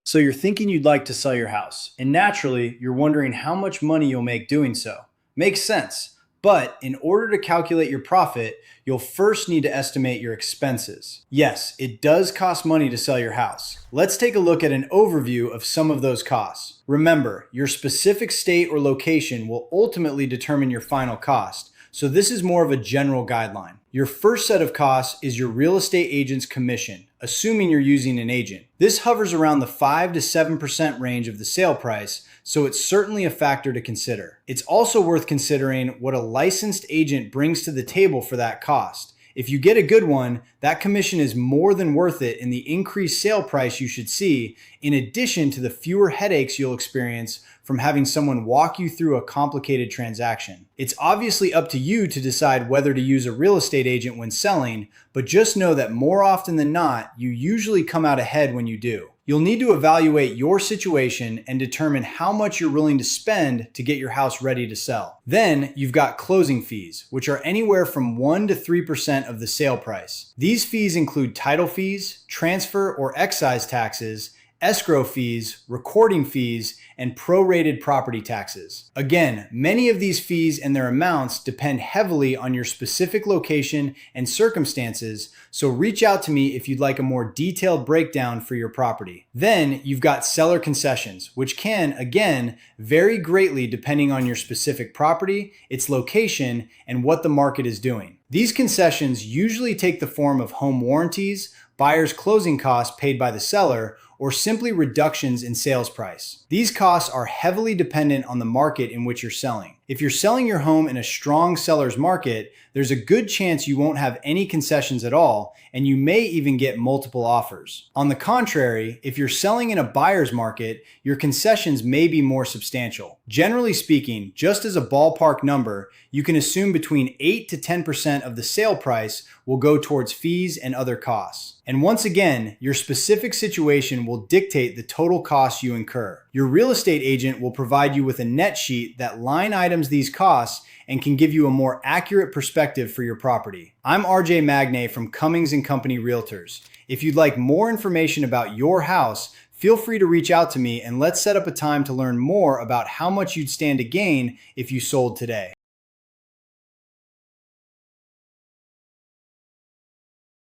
So you're thinking you'd like to sell your house, and naturally, you're wondering how much money you'll make doing so. Makes sense. But in order to calculate your profit, you'll first need to estimate your expenses. Yes, it does cost money to sell your house. Let's take a look at an overview of some of those costs. Remember, your specific state or location will ultimately determine your final cost. So this is more of a general guideline. Your first set of costs is your real estate agent's commission, assuming you're using an agent. This hovers around the 5 to 7% range of the sale price, so it's certainly a factor to consider. It's also worth considering what a licensed agent brings to the table for that cost. If you get a good one, that commission is more than worth it in the increased sale price you should see, in addition to the fewer headaches you'll experience from having someone walk you through a complicated transaction. It's obviously up to you to decide whether to use a real estate agent when selling, but just know that more often than not, you usually come out ahead when you do. You'll need to evaluate your situation and determine how much you're willing to spend to get your house ready to sell. Then you've got closing fees, which are anywhere from 1 to 3% of the sale price. These fees include title fees, transfer or excise taxes, escrow fees, recording fees, and prorated property taxes. Again, many of these fees and their amounts depend heavily on your specific location and circumstances, so reach out to me if you'd like a more detailed breakdown for your property. Then you've got seller concessions, which can, again, vary greatly depending on your specific property, its location, and what the market is doing. These concessions usually take the form of home warranties, buyer's closing costs paid by the seller, or simply reductions in sales price. These costs are heavily dependent on the market in which you're selling. If you're selling your home in a strong seller's market, there's a good chance you won't have any concessions at all, and you may even get multiple offers. On the contrary, if you're selling in a buyer's market, your concessions may be more substantial. Generally speaking, just as a ballpark number, you can assume between 8 to 10% of the sale price will go towards fees and other costs. And once again, your specific situation will dictate the total costs you incur. Your real estate agent will provide you with a net sheet that line items these costs and can give you a more accurate perspective for your property. I'm RJ Magnaye from Cummings & Company Realtors. If you'd like more information about your house, feel free to reach out to me and let's set up a time to learn more about how much you'd stand to gain if you sold today.